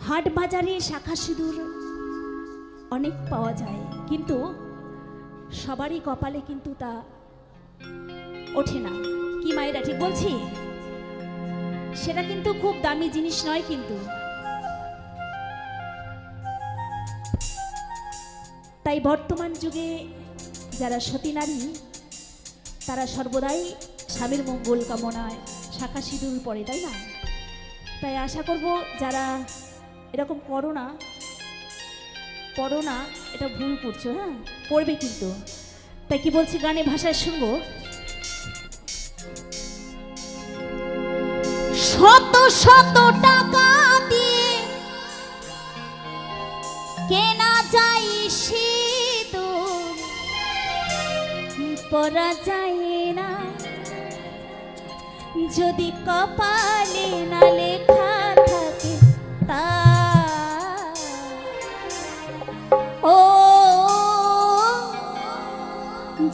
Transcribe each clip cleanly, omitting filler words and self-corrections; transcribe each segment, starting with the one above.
হাট বাজারে শাখা সিঁদুর অনেক পাওয়া যায়, কিন্তু সবারই কপালে কিন্তু তা ওঠে না। কি মায়েরা ঠিক বলছি? সেটা কিন্তু খুব দামি জিনিস নয়। কিন্তু তাই বর্তমান যুগে যারা সতী নারী তারা সর্বদাই স্বামীর মঙ্গল কামনায় শাখা সিঁদুর পরে, তাই না? তাই আশা করব যারা এরকম করো না, এটা ভুল করছো। হ্যাঁ, পড়বে কিন্তু। তাই কি বলছি, গানে ভাষায় শুনবো। শত শত টাকা দিয়ে কেনা যায় সিঁদুর, পরা যায় না যদি কপালে না লেখা থাকে তা। ও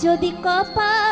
যদি কপাল